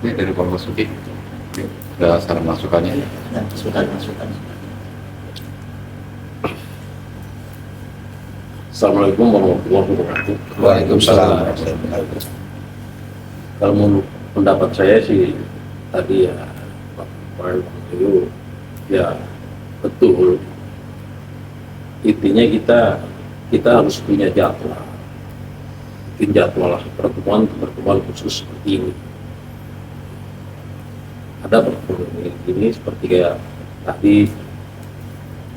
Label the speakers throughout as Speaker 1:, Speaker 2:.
Speaker 1: Ini dari Pak Masuki, ada saran masukannya.
Speaker 2: Dan masukan.
Speaker 3: Assalamualaikum warahmatullahi wabarakatuh.
Speaker 1: Waalaikumsalam.
Speaker 3: Kalau menurut pendapat saya sih tadi ya Pak Mario ya betul. Intinya kita harus punya jadwal. Bikin jadwal pertemuan khusus seperti ini. Ada pertemuan ini seperti kayak tadi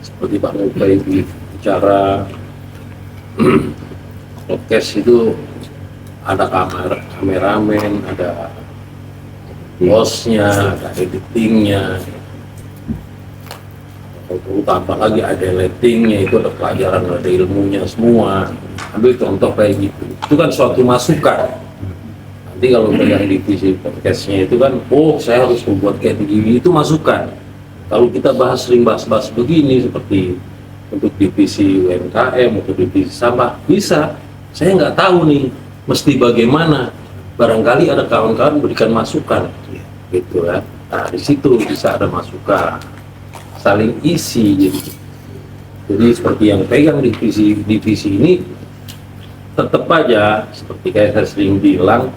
Speaker 3: seperti Pak Mubai bicara podcast itu ada kameramen, ada bosnya, ada editingnya, tambah lagi ada lightingnya, itu ada pelajaran, ada ilmunya semua. Ambil contoh kayak gitu, itu kan suatu masukan. Nanti kalau pegang divisi podcastnya itu kan, oh saya harus membuat kayak begini, itu masukan. Kalau kita sering bahas begini seperti untuk divisi UMKM, untuk divisi sampah, bisa. Saya nggak tahu nih, mesti bagaimana. Barangkali ada kawan-kawan berikan masukan, gitu kan. Nah, di situ bisa ada masukan, saling isi. Jadi seperti yang pegang divisi ini, tetap aja seperti kayak saya sering bilang,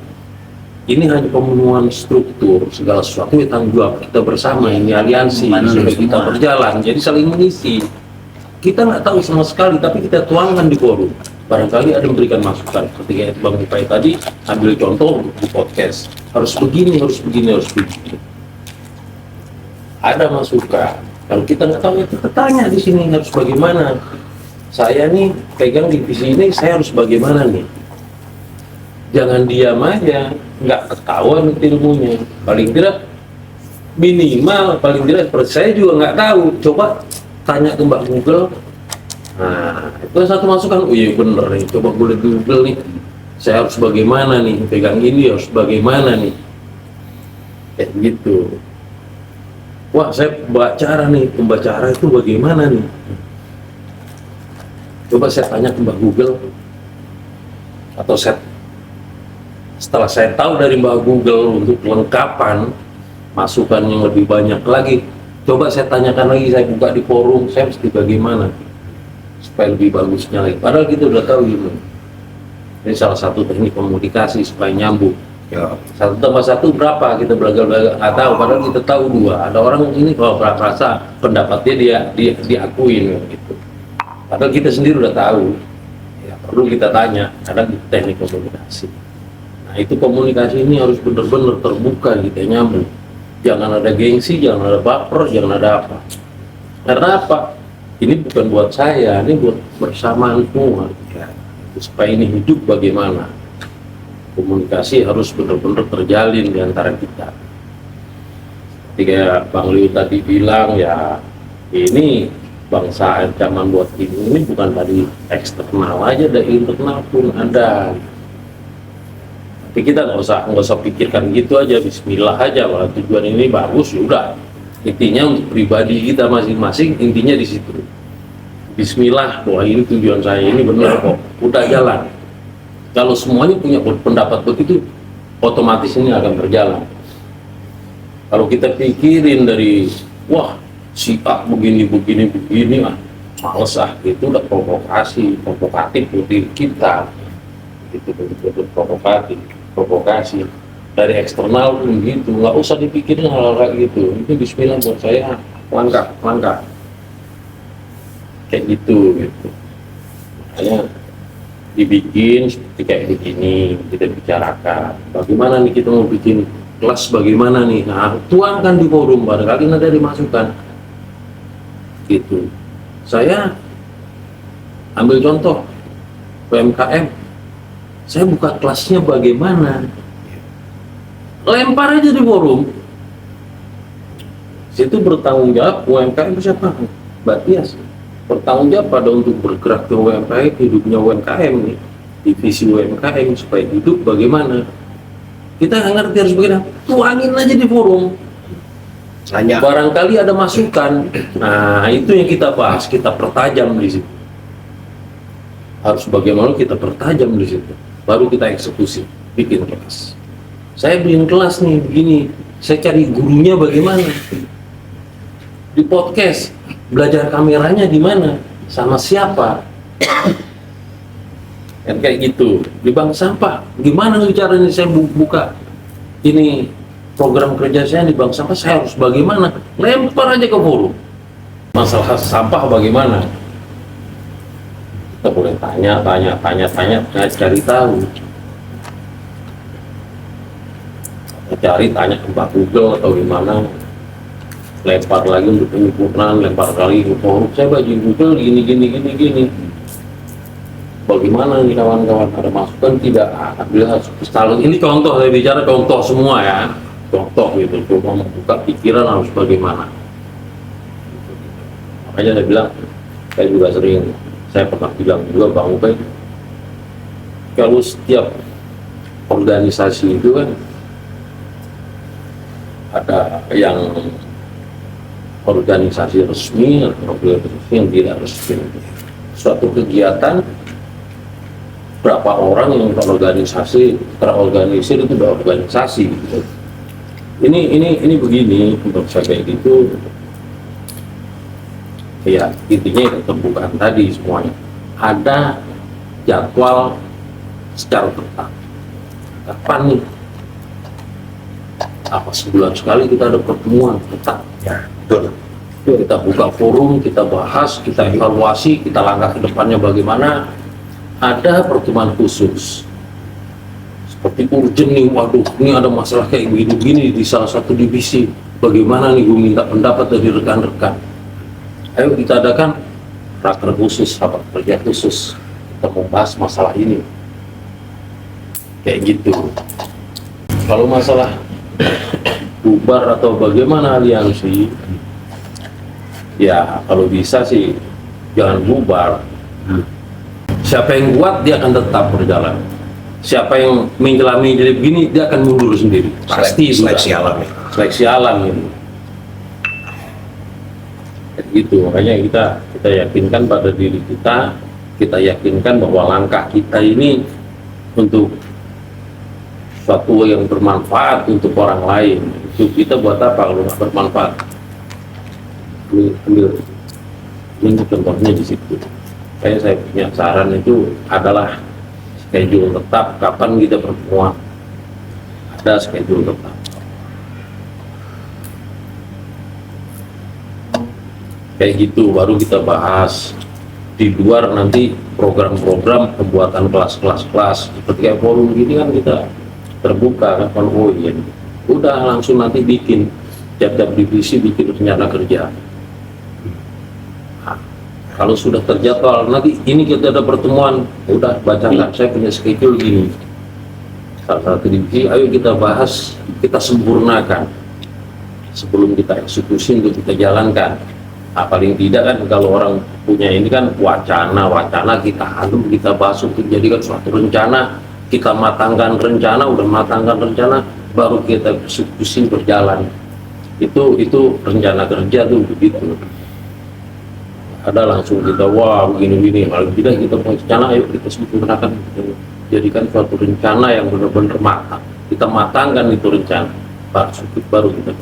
Speaker 3: ini hanya pemenuhan struktur, segala sesuatu yang tanggung jawab kita bersama, ini aliansi, supaya kita berjalan, jadi saling mengisi. Kita nggak tahu sama sekali, tapi kita tuangkan di forum. Barangkali ada memberikan masukan, seperti kayak Bang Upai tadi, ambil contoh di podcast. Harus begini. Ada masukan. Kalau kita nggak tahu, ya kita tanya di sini harus bagaimana. Saya nih pegang divisi ini, saya harus bagaimana nih? Jangan diam aja, nggak ketahuan ilmunya. Paling tidak minimal, paling tidak seperti saya juga nggak tahu. Coba tanya ke Mbak Google. Nah, itu satu masukan. Oh iya bener nih, coba boleh Google nih. Saya harus bagaimana nih, pegang ini harus bagaimana nih. Kayak gitu. Wah, saya pembacara itu bagaimana nih? Coba saya tanya ke Mbak Google. Atau setelah saya tahu dari Mbak Google untuk kelengkapan, masukan yang lebih banyak lagi, coba saya tanyakan lagi, saya buka di forum, saya mesti bagaimana supaya lebih bagusnya lagi. Padahal kita udah tahu gitu. Ini salah satu teknik komunikasi supaya nyambung.
Speaker 1: Ya.
Speaker 3: 1+1 berapa? Kita belaga-belaga nggak tahu. Padahal kita tahu 2. Ada orang ini kalau merasa pendapatnya dia diakuin gitu. Padahal kita sendiri udah tahu. Ya, perlu kita tanya. Ada teknik komunikasi. Nah itu komunikasi ini harus benar-benar terbuka, kita nyambung. Jangan ada gengsi, jangan ada baper, jangan ada apa. Karena apa? Ini bukan buat saya, ini buat bersamaan semua. Ya. Supaya ini hidup bagaimana? Komunikasi harus benar-benar terjalin di antara kita. Ketika Bang Liu tadi bilang ya, ini bangsa ancaman buat ini bukan dari eksternal aja, dari internal pun ada. Tapi kita nggak usah pikirkan gitu aja, bismillah aja, kalau tujuan ini bagus, sudah. Intinya untuk pribadi kita masing-masing, intinya di situ. Bismillah, bahwa ini tujuan saya, ini benar kok, udah jalan. Kalau semuanya punya pendapat begitu, otomatis ini akan berjalan. Kalau kita pikirin dari, wah, si A begini, males itu udah provokatif buat diri kita. Itu betul provokasi dari eksternal pun gitu, nggak usah dipikirin hal-hal kayak gitu. Itu bismillah buat saya, langkah kayak gitu. Makanya dibikin seperti kayak begini, kita bicarakan bagaimana nih kita mau bikin kelas bagaimana nih. Nah, tuangkan di forum, barangkali nanti ada masukan gitu. Saya ambil contoh UMKM, saya buka kelasnya bagaimana, lempar aja di forum. Situ bertanggung jawab UMKM siapa? Mbak Tias bertanggung jawab pada untuk bergerak ke UMKM, hidupnya UMKM nih, divisi UMKM supaya hidup bagaimana. Kita nggak ngerti harus bagaimana, tuangin aja di forum.
Speaker 2: Tanya.
Speaker 3: Barangkali ada masukan. Nah itu yang kita bahas, kita pertajam di situ. Harus bagaimana kita pertajam di situ. Baru kita eksekusi, bikin kelas. Saya bikin kelas nih begini, saya cari gurunya bagaimana? Di podcast, belajar kameranya di mana? Sama siapa? Kan kayak gitu. Di bank sampah, gimana caranya saya buka ini program kerja saya di bank sampah, saya harus bagaimana? Lempar aja ke forum. Masalah sampah bagaimana? Kita boleh tanya, cari tahu. Cari, tanya ke Mbak Google atau gimana, lempar lagi untuk penyempurnaan, lempar lagi ke forum. Saya bagi Google gini. Bagaimana nih kawan-kawan, ada masukan tidak? Alhamdulillah, kalau ini contoh, saya bicara contoh semua ya, contoh gitu, cuma membuka pikiran harus bagaimana. Makanya saya bilang, saya pernah bilang juga Bang Ubay, kalau setiap organisasi itu kan ada yang organisasi resmi, organisasi yang tidak resmi. Suatu kegiatan, berapa orang yang terorganisir itu berorganisasi. Ini begini, untuk saya kayak gitu. Ya, intinya keterbukaan tadi semuanya. Ada jadwal secara ketat. Kapan nih? Apa sebulan sekali kita ada pertemuan ketat?
Speaker 2: Ya, betul.
Speaker 3: Kita buka forum, kita bahas, kita evaluasi, kita langkah ke depannya bagaimana. Ada pertemuan khusus. Seperti urgent nih, waduh, ini ada masalah kayak begini di salah satu divisi. Bagaimana nih, gue minta pendapat dari rekan-rekan. Ayo kita adakan raker khusus, rapat kerja khusus. Kita membahas masalah ini. Kayak gitu. Kalau masalah bubar atau bagaimana aliansi, ya kalau bisa sih jangan bubar. Siapa yang kuat dia akan tetap berjalan. Siapa yang menjelami begini dia akan mundur sendiri. Pasti
Speaker 2: seleksi alam ya.
Speaker 3: Seleksi alam ini. Gitu, makanya kita yakinkan pada diri kita yakinkan bahwa langkah kita ini untuk suatu yang bermanfaat untuk orang lain. Itu kita buat apa kalau nggak bermanfaat? Ini contohnya di situ. Saya punya saran itu adalah schedule tetap kapan kita pertemuan. Ada schedule tetap. Kayak gitu baru kita bahas. Di luar nanti program-program pembuatan kelas seperti kayak forum gini kan kita terbuka kan, oh iya, udah langsung nanti bikin tiap-tiap divisi bikin rencana kerja. Nah, kalau sudah terjadwal nanti ini kita ada pertemuan, udah bacakan saya punya schedule gini. Salah satu divisi, ayo kita bahas, kita sempurnakan sebelum kita eksekusi untuk kita jalankan. Nah, paling tidak kan kalau orang punya ini kan wacana kita adu, kita bahas untuk jadikan suatu rencana, kita matangkan rencana, baru kita eksekusi berjalan. Itu rencana kerja tuh begitu. Ada langsung kita wah begini, kalau tidak kita rencana, ayo kita sempurnakan, jadikan suatu rencana yang benar-benar matang. Kita matangkan itu rencana, baru kita.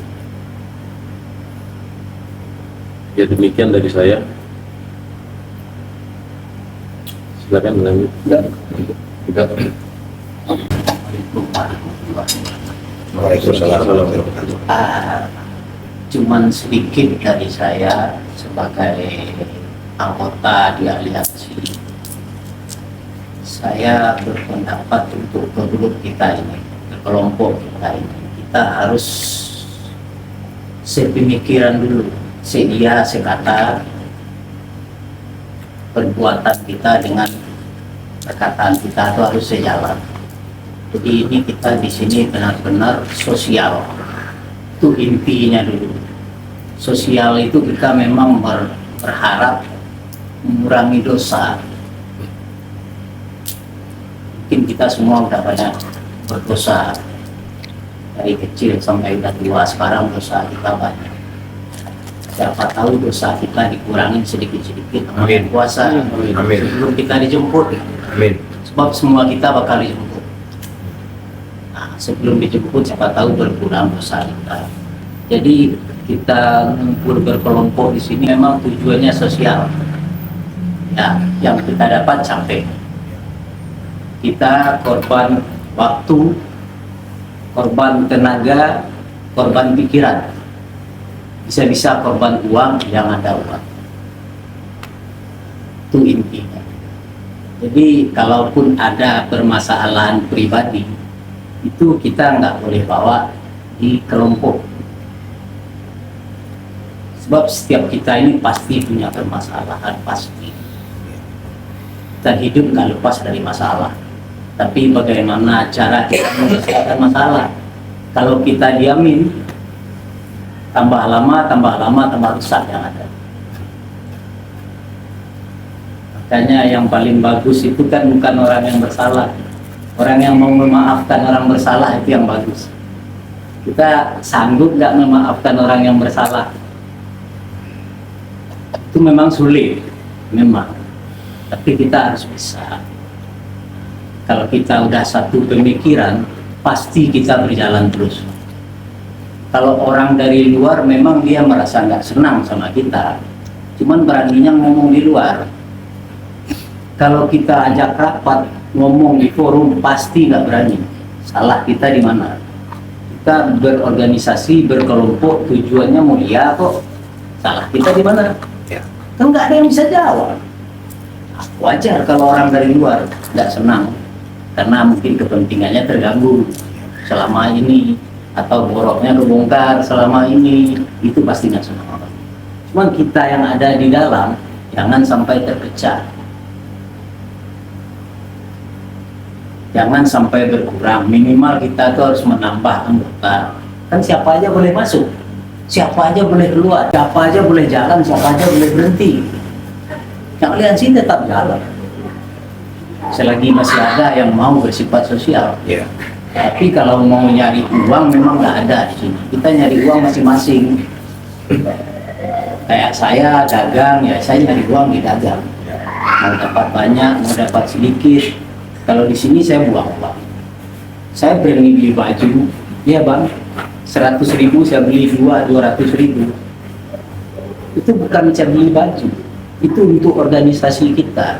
Speaker 3: Ya demikian dari saya. Silakan lanjut.
Speaker 2: Waalaikumsalam.
Speaker 4: Cuman sedikit dari saya sebagai anggota di aliansi. Saya berpendapat untuk grup kita ini, kelompok kita ini, kita harus sepemikiran dulu. Sedia sekata perbuatan kita dengan perkataan kita itu harus sejalan. Jadi ini kita di sini benar-benar sosial. Itu intinya dulu. Sosial itu kita memang berharap mengurangi dosa. Mungkin kita semua udah banyak berdosa dari kecil sampai udah tua, sekarang dosa kita banyak. Siapa tahu dosa kita dikurangin sedikit-sedikit dengan puasa.
Speaker 2: Amin.
Speaker 4: Sebelum kita dijemput.
Speaker 2: Amin.
Speaker 4: Sebab semua kita bakal dijemput. Nah, Sebelum dijemput siapa tahu berkurang dosa kita. Jadi kita ngumpul berkelompok di sini memang tujuannya sosial. Ya, yang kita dapat capek. Kita korban waktu, korban tenaga, korban pikiran. Bisa-bisa korban uang yang ada uang. Itu intinya. Jadi kalaupun ada permasalahan pribadi, itu kita nggak boleh bawa di kelompok. Sebab setiap kita ini pasti punya permasalahan, pasti. Dan hidup nggak lepas dari masalah. Tapi bagaimana cara kita menyelesaikan masalah? Kalau kita diamin, tambah lama, tambah rusak yang ada. Makanya yang paling bagus itu kan bukan orang yang bersalah. Orang yang mau memaafkan orang bersalah itu yang bagus. Kita sanggup nggak memaafkan orang yang bersalah? Itu memang sulit, memang. Tapi kita harus bisa. Kalau kita udah satu pemikiran, pasti kita berjalan terus. Kalau orang dari luar memang dia merasa nggak senang sama kita, cuman beraninya ngomong di luar. Kalau kita ajak rapat, ngomong di forum, pasti nggak berani. Salah kita di mana? Kita berorganisasi, berkelompok, tujuannya mulia kok. Salah kita di mana?
Speaker 2: Ya.
Speaker 4: Kan nggak ada yang bisa jawab. Wajar kalau orang dari luar nggak senang, karena mungkin kepentingannya terganggu selama ini, atau boroknya kebongkar selama ini, itu pasti nggak senang orang. Cuman kita yang ada di dalam, jangan sampai terpecah. Jangan sampai berkurang, minimal kita tuh harus menambah anggota. Kan siapa aja boleh masuk, siapa aja boleh keluar, siapa aja boleh jalan, siapa aja boleh berhenti. Yang aliansi tetap jalan selagi masih ada yang mau bersifat sosial.
Speaker 2: Ya.
Speaker 4: Tapi kalau mau nyari uang memang nggak ada di sini. Kita nyari uang masing-masing. Kayak saya dagang, ya saya nyari uang di dagang. Mau dapat banyak, mau dapat sedikit. Kalau di sini saya buang uang. Saya berani beli baju, ya bang, 100.000 saya beli 200.000. Itu bukan saya beli baju, itu untuk organisasi kita.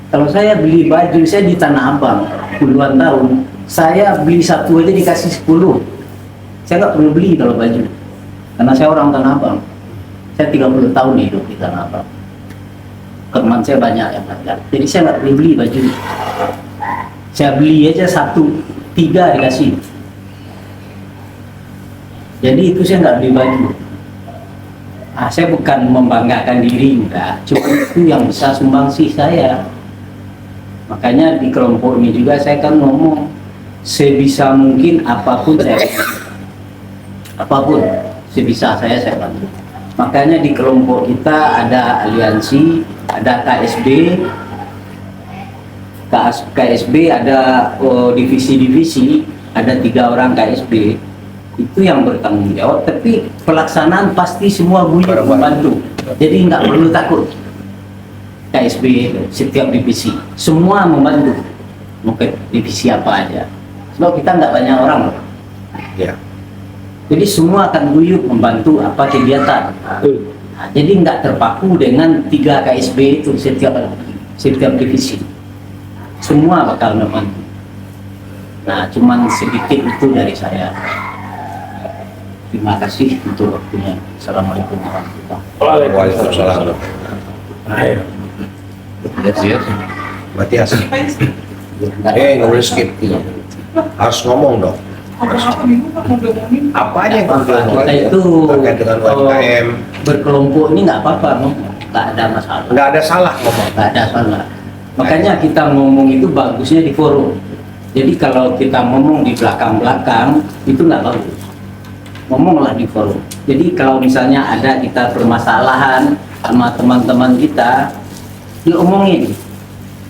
Speaker 4: Kalau saya beli baju, saya di Tanah Abang puluhan tahun, saya beli satu aja dikasih 10. Saya nggak perlu beli kalau baju, karena saya orang Tanah Abang. Saya 30 tahun hidup di Tanah Abang. Teman saya banyak yang belajar, jadi saya nggak perlu beli baju. Saya beli aja 1, 3 dikasih. Jadi itu saya nggak beli baju. Saya bukan membanggakan diri, enggak. Cuma itu yang bisa sumbangsi saya. Makanya di kelompok ini juga saya kan ngomong, sebisa mungkin apapun saya bantu. Apapun sebisa saya bantu. Makanya di kelompok kita ada aliansi, ada KSB ada divisi-divisi, ada 3 orang KSB. Itu yang bertanggung jawab, tapi pelaksanaan pasti semua guyup membantu. Jadi nggak perlu takut. KSB setiap divisi semua membantu, mungkin divisi apa aja, sebab kita nggak banyak orang loh.
Speaker 2: Ya.
Speaker 4: Jadi semua akan guyup membantu apa kegiatan. Nah, jadi nggak terpaku dengan 3 KSB itu setiap divisi, semua bakal membantu. Nah, cuman sedikit itu dari saya. Terima kasih untuk waktunya. Assalamualaikum warahmatullahi wabarakatuh.
Speaker 2: Waalaikumsalam.
Speaker 3: Ayo.
Speaker 1: Yes.
Speaker 2: Matias. Nggak boleh skip. Harus ngomong dong. Apa aja yang
Speaker 4: Kita itu
Speaker 2: terkait dengan UMKM?
Speaker 4: berkelompok ini nggak apa-apa, nggak ada masalah.
Speaker 2: Nggak ada salah ngomong.
Speaker 4: Nggak ada salah. Makanya kita ngomong itu bagusnya di forum. Jadi kalau kita ngomong di belakang-belakang itu nggak bagus. Ngomonglah di forum. Jadi kalau misalnya ada kita permasalahan sama teman-teman kita, diomongin.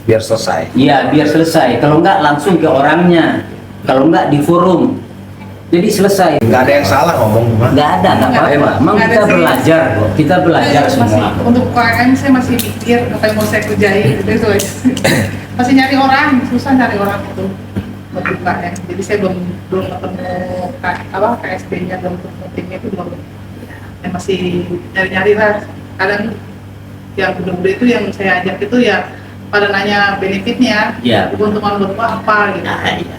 Speaker 2: Biar selesai.
Speaker 4: Iya, biar selesai. Kalau nggak langsung ke orangnya. Kalau nggak di forum. Jadi selesai.
Speaker 2: Nggak ada yang salah ngomong.
Speaker 4: Nggak ada, nggak apa-apa. Emang
Speaker 5: Nggak ada
Speaker 4: kita
Speaker 5: sih.
Speaker 4: belajar kok. Kita belajar
Speaker 5: Saya
Speaker 4: semua.
Speaker 5: untuk UKM saya masih mikir apa yang mau saya kerjain itu aja. Masih nyari orang, susah nyari orang itu. buka ya. Jadi saya belum ketemu KSP-nya, belum ketemu timnya itu belum. Ya masih nyari-nyari lah. Kadang yang muda-muda itu yang saya ajak itu ya pada nanya benefitnya,
Speaker 4: Iya.
Speaker 5: keuntungan buat apa gitu.
Speaker 4: Nah, iya.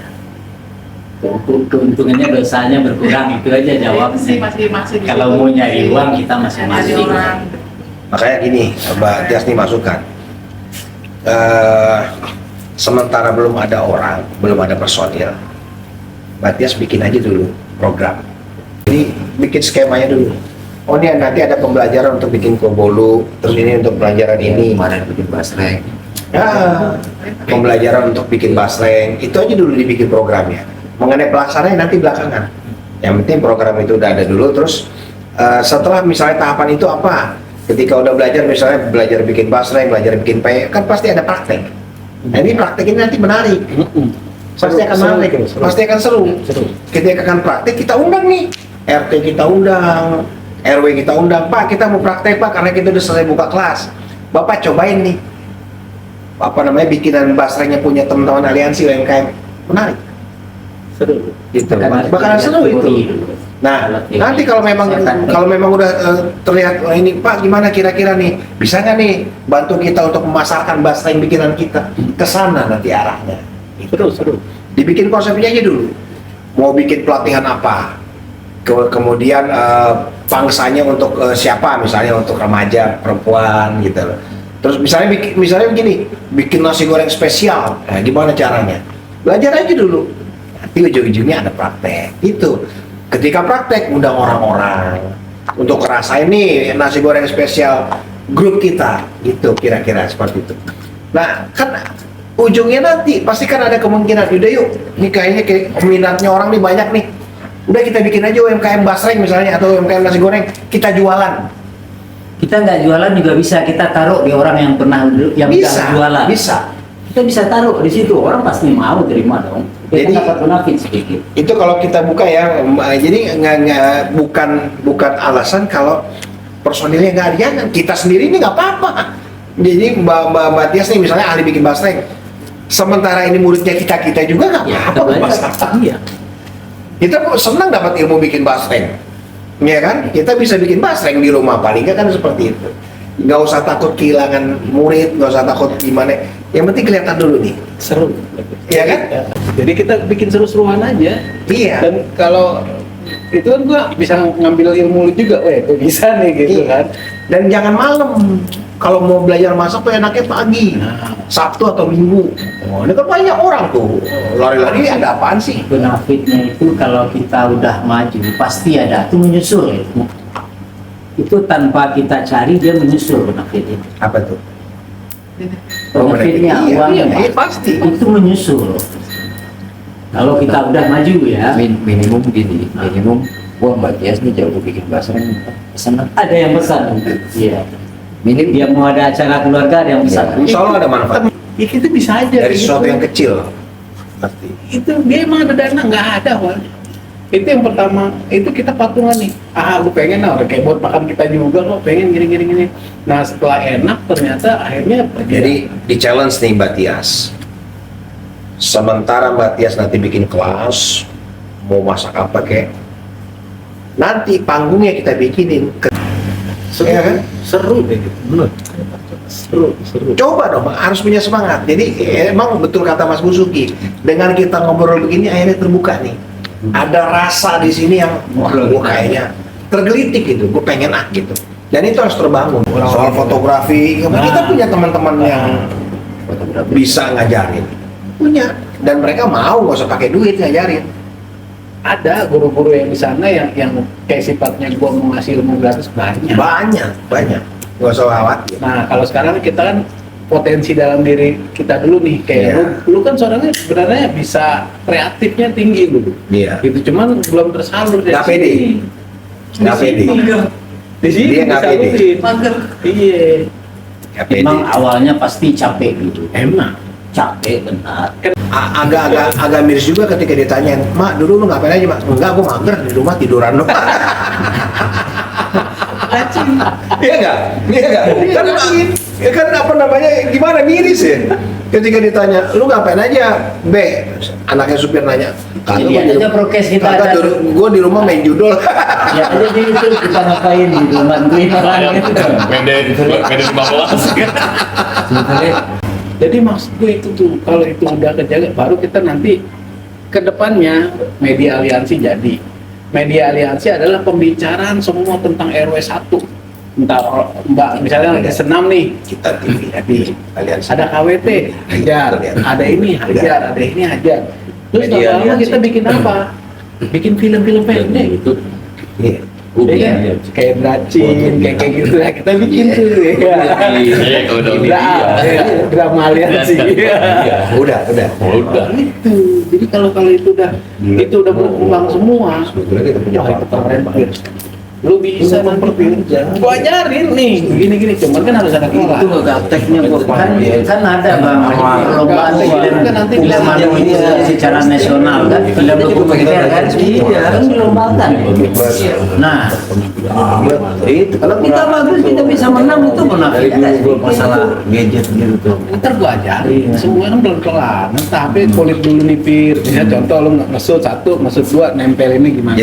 Speaker 4: Keuntungannya dosanya berkurang, itu aja jawabnya.
Speaker 5: Masih
Speaker 4: Kalau mau nyari uang kita masing-masing.
Speaker 5: nyari orang.
Speaker 2: Makanya gini, Mbak Tias nih masukan. Sementara belum ada orang, belum ada personil, Mbak Tias bikin aja dulu program. Jadi bikin skemanya dulu. Oh ini nanti ada pembelajaran untuk bikin kobolu, terus ini untuk pelajaran ini.
Speaker 1: Kemarin bikin basreng.
Speaker 2: Ya, pembelajaran untuk bikin basreng, itu aja dulu dibikin programnya. Mengenai pelaksananya nanti belakangan. Yang penting program itu udah ada dulu, terus setelah misalnya tahapan itu apa? Ketika udah belajar, misalnya belajar bikin basreng, belajar bikin PE, kan pasti ada praktek. Nah, ini praktek ini nanti menarik. Pasti akan menarik, pasti akan seru. Ketika akan praktek, kita undang nih, RT kita undang, RW kita undang, Pak kita mau praktek Pak, karena kita udah selesai buka kelas. Bapak cobain nih, apa namanya, bikinan basrengnya punya teman-teman aliansi UMKM, menarik.
Speaker 4: Seru.
Speaker 2: Gitu. Bakalan seru itu. Nah, nanti kalau memang udah terlihat, oh, ini Pak gimana kira-kira nih, bisa nggak nih bantu kita untuk memasarkan basreng bikinan kita ke sana nanti arahnya.
Speaker 4: Seru.
Speaker 2: Dibikin konsepnya aja dulu. Mau bikin pelatihan apa? Kemudian pangsanya untuk siapa? Misalnya untuk remaja, perempuan gitu loh. Terus misalnya begini, bikin nasi goreng spesial. Nah, gimana caranya? Belajar aja dulu. Nanti ujung-ujungnya ada praktek. Itu. Ketika praktek, undang orang-orang untuk ngerasain nih nasi goreng spesial grup kita, gitu kira-kira seperti itu. Nah, kan ujungnya nanti pasti kan ada kemungkinan, udah yuk, ini kayaknya minatnya orang nih banyak nih. Udah kita bikin aja UMKM basreng misalnya, atau UMKM nasi goreng, kita jualan.
Speaker 4: Kita nggak jualan juga bisa, kita taruh di orang yang pernah yang
Speaker 2: Bisa,
Speaker 4: udah jualan.
Speaker 2: bisa.
Speaker 4: Kita bisa taruh di situ, orang pasti mau terima dong. Kita
Speaker 2: Jadi-
Speaker 4: dapat benefit sedikit.
Speaker 2: Itu kalau kita buka ya, jadi bukan alasan kalau personilnya nggak ada, jangan. Kita sendiri ini nggak apa-apa. Jadi Mbak Tias nih misalnya ahli bikin basreng, sementara ini muridnya kita juga nggak apa-apa.
Speaker 4: belajar. Iya.
Speaker 2: Kita kok senang dapat ilmu bikin basreng, ya kan? Kita bisa bikin basreng di rumah, paling nggak kan seperti itu. Nggak usah takut kehilangan murid, nggak usah takut gimana. Yang penting kelihatan dulu nih,
Speaker 6: Seru.
Speaker 2: ya kan?
Speaker 6: Jadi kita bikin seru-seruan aja.
Speaker 2: Iya.
Speaker 6: Dan kalau itu kan gua bisa ngambil ilmu lu juga, weh, gua bisa nih gitu
Speaker 2: Iya.
Speaker 6: kan.
Speaker 2: Dan jangan malam. Kalau mau belajar masak tuh enaknya pagi, Sabtu atau Minggu. Oh, ini kan banyak orang tuh lari-lari, ada apaan sih?
Speaker 4: Benefitnya itu kalau kita udah maju pasti ada, itu menyusul itu. Itu tanpa kita cari dia menyusul benefit itu.
Speaker 2: Apa tuh?
Speaker 4: Benefitnya
Speaker 2: Iya,
Speaker 4: uangnya
Speaker 2: iya,
Speaker 4: Pak.
Speaker 2: pasti.
Speaker 4: Itu menyusul. Kalau kita udah maju ya,
Speaker 1: Minimum gini, minimum wah Mbak Tias nih jago bikin basreng, pesan
Speaker 4: ada yang pesan. Iya.
Speaker 1: minim
Speaker 4: Dia mau ada acara keluarga, ada yang pesan.
Speaker 2: Insya Allah ada manfaat
Speaker 6: Ya kita bisa aja.
Speaker 2: dari
Speaker 6: gitu.
Speaker 2: sesuatu yang kecil. Pasti.
Speaker 6: Itu dia emang ada dana, nggak ada awalnya. Itu yang pertama, itu kita patungan nih. Gue pengen kayak buat makan kita juga kok, pengen gini. Nah setelah enak ternyata akhirnya
Speaker 2: Jadi di challenge nih Mbak Tias. Sementara Mbak Tias nanti bikin kelas, mau masak apa kek, nanti panggungnya kita bikinin.
Speaker 6: seru,
Speaker 2: Iya kan?
Speaker 6: seru deh gitu. Bener. Seru.
Speaker 2: Coba dong, harus punya semangat. Jadi emang betul kata Mas Busuki, dengan kita ngobrol begini akhirnya terbuka nih. Ada rasa di sini yang wah, gue kayaknya tergelitik gitu, gue pengen gitu. Dan itu harus terbangun. Soal fotografi, kita punya teman-teman yang bisa ngajarin, punya, dan mereka mau nggak usah pakai duit ngajarin.
Speaker 6: Ada guru-guru yang di sana yang kayak sifatnya gua mau ngasih ilmu gratis banyak.
Speaker 2: Banyak, nggak usah khawatir.
Speaker 6: Nah kalau sekarang kita kan potensi dalam diri kita dulu nih, kayak
Speaker 2: Iya.
Speaker 6: lu kan sebenarnya bisa kreatifnya tinggi lu.
Speaker 2: Iya.
Speaker 6: Gitu cuman belum tersalur dari
Speaker 2: Nggak pede.
Speaker 6: sini.
Speaker 2: Nggak pede.
Speaker 6: Di sini
Speaker 2: Dia nggak pede.
Speaker 6: disalurin.
Speaker 5: Mager.
Speaker 6: Iya.
Speaker 2: Ya, pede.
Speaker 4: Emang awalnya pasti capek gitu.
Speaker 6: Emang.
Speaker 4: Capek benar.
Speaker 2: Agak miris juga ketika ditanyain, Mak dulu lu ngapain aja Mak? Enggak, gua mager di rumah tiduran doang. Iya nggak? Kan apa namanya, gimana, miris ya? Ketika ditanya, lu ngapain aja, Be? Anaknya supir nanya,
Speaker 4: Jadi aja prokes kita ada.
Speaker 2: gue di rumah main judul.
Speaker 4: Ya aja di itu kita ngapain gitu, bantuin orang itu.
Speaker 7: Mede 15.
Speaker 1: Sebetulnya
Speaker 6: Jadi maksud gue itu tuh, kalau itu udah kejaga, baru kita nanti ke depannya media aliansi jadi. Media aliansi adalah pembicaraan semua tentang RW 1. Entah Mbak misalnya lagi senam nih,
Speaker 2: Kita TV, aliansi.
Speaker 6: ada KWT, hajar, ada ini hajar, ada ini hajar. Terus
Speaker 1: Media
Speaker 6: lama-lama
Speaker 1: aliansi.
Speaker 6: kita bikin apa? Bikin film-film pendek.
Speaker 3: itu
Speaker 2: Iya.
Speaker 6: Ya kan? Kayak Bracin, kayak gitu lah kita bikin tuh ya.
Speaker 7: Iya, kalau udah
Speaker 6: Drama aliansi.
Speaker 2: Udah.
Speaker 3: udah.
Speaker 6: Itu. Jadi kalau itu udah berkembang semua,
Speaker 2: Sebetulnya kita punya
Speaker 6: wah, itu
Speaker 2: fakta.
Speaker 6: keren banget. Lu bisa nanti gua ajarin nih, gini, cuman kan harus ada
Speaker 4: Itu
Speaker 6: kelas.
Speaker 4: gapteknya gua kan ada bang perlombaan film
Speaker 6: Kan nanti
Speaker 4: film
Speaker 6: bisa
Speaker 4: Indonesia secara nasional kan film dokumenter kan iya kan dilombakan. Nah itu kalau kita bagus kita bisa menang itu benar.
Speaker 1: dari dulu masalah gadget gitu tuh.
Speaker 6: Ntar gua ajarin, semua kan pelan-pelan. Tapi kulit dulu nipir. Misalnya contoh lu ngesut 1, ngesut 2, nempel ini gimana?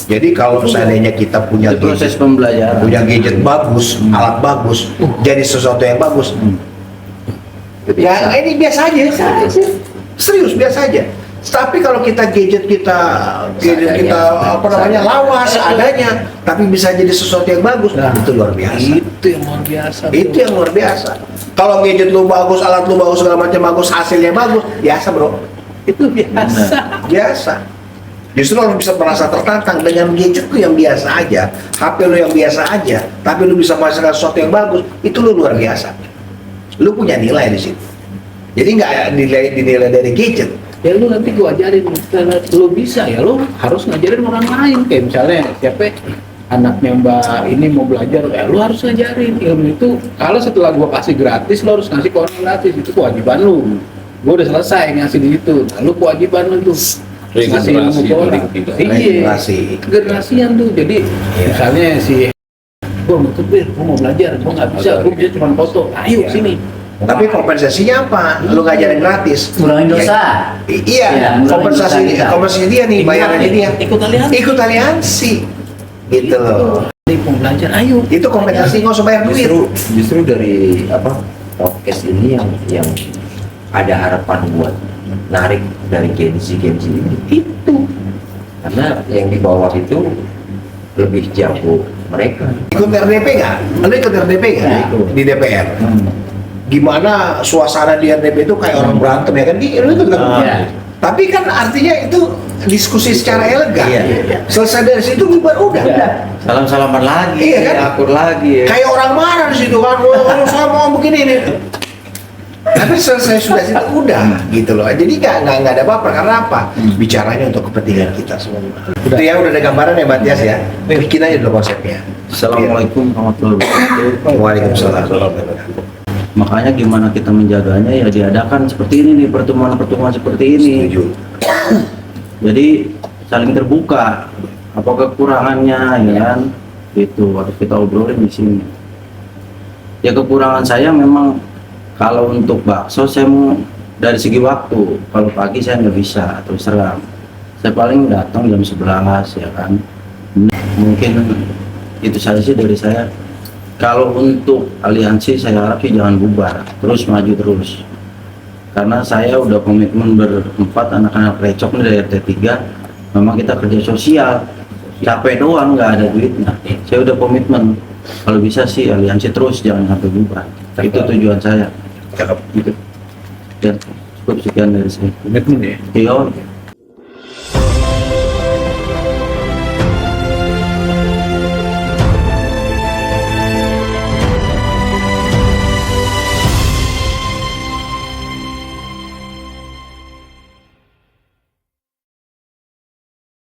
Speaker 2: Jadi kalau seandainya kita punya
Speaker 4: Itu proses
Speaker 2: gadget,
Speaker 4: pembelajaran.
Speaker 2: punya gadget bagus, alat bagus, jadi sesuatu yang bagus. Ya ini biasa aja, serius biasa aja. Tapi kalau gadget kita apa namanya lawas adanya, tapi bisa jadi sesuatu yang bagus,
Speaker 6: Nah,
Speaker 2: itu luar biasa.
Speaker 6: Itu yang luar biasa.
Speaker 2: Itu yang luar biasa. Kalau gadget lu bagus, alat lu bagus, segala macam bagus, hasilnya bagus, biasa bro,
Speaker 6: Itu biasa.
Speaker 2: biasa. Justru lu bisa merasa tertantang dengan gadget lu yang biasa aja, HP lu yang biasa aja, tapi lu bisa menghasilkan sesuatu yang bagus, itu lu luar biasa. Lu punya nilai di situ. Jadi nggak dinilai dari gadget.
Speaker 6: Ya lu nanti gua ajarin, karena lu bisa ya lu harus ngajarin orang lain. Kayak misalnya siapa anaknya Mbak ini mau belajar, ya lu harus ngajarin ilmu itu. Kalau setelah gua kasih gratis, lu harus ngasih ke orang gratis, itu kewajiban lu. Gua udah selesai ngasih di situ, nah, lu kewajiban lu tuh ngasih ilmu ke orang.
Speaker 3: Regenerasi paling tidak.
Speaker 6: Iya,
Speaker 2: Regenerasi.
Speaker 6: generasian tuh. Jadi misalnya si gua mau tebir, gua mau belajar, gua nggak bisa, gua bisa cuma foto. Ayo sini.
Speaker 2: Tapi kompensasinya apa? Lu ngajarin gratis.
Speaker 4: Ngurangin dosa.
Speaker 2: Iya,
Speaker 4: Iya, ngurangin
Speaker 2: kompensasi
Speaker 4: dosa kita.
Speaker 2: kompensasi dia nih, bayarannya dia.
Speaker 6: Ikut aliansi.
Speaker 2: Ikut aliansi. Gitu loh.
Speaker 6: Mau belajar, ayo.
Speaker 2: Itu kompensasi nggak usah bayar duit.
Speaker 1: Justru dari podcast ini yang ada harapan buat narik dari Gen Z ini
Speaker 6: Itu.
Speaker 1: karena yang di bawah itu lebih jago mereka.
Speaker 2: Ikut RDP nggak? Lu ikut RDP nggak?
Speaker 1: Ya, ikut.
Speaker 2: Di DPR. Gimana suasana di RDP itu kayak orang berantem ya kan? Lu ikut kan?
Speaker 4: Iya.
Speaker 2: Tapi kan artinya itu diskusi secara elegan.
Speaker 1: Iya.
Speaker 2: Selesai dari situ bubar udah.
Speaker 1: Salam-salaman lagi,
Speaker 2: Iya kan?
Speaker 1: akur lagi ya.
Speaker 2: Kayak orang marah di situ kan, "Wah, saya mau begini nih." Tapi selesai sudah situ udah gitu loh. Jadi nggak ada apa-apa karena apa? Bicaranya untuk kepentingan kita semua. Itu ya udah ada gambaran ya Matias ya. Bikin aja dulu konsepnya.
Speaker 8: Assalamualaikum warahmatullahi wabarakatuh.
Speaker 2: Waalaikumsalam.
Speaker 8: Makanya gimana kita menjaganya ya diadakan seperti ini nih, pertemuan-pertemuan seperti ini.
Speaker 2: Setuju.
Speaker 8: Jadi saling terbuka apa kekurangannya ya kan, itu harus kita obrolin di sini. Ya kekurangan saya memang kalau untuk bakso saya mau dari segi waktu, kalau pagi saya nggak bisa terus terang. Saya paling datang jam 11 ya kan. Mungkin itu saja sih dari saya. Kalau untuk aliansi saya harap sih jangan bubar, terus maju terus. Karena saya udah komitmen berempat anak-anak recok nih dari RT 3, memang kita kerja sosial, capek doang nggak ada duitnya. Saya udah komitmen, kalau bisa sih aliansi terus jangan sampai bubar. Itu tujuan saya.
Speaker 2: Cakep.
Speaker 8: Gitu. Dan cukup sekian dari saya.
Speaker 6: Komitmen ya.
Speaker 8: Iya.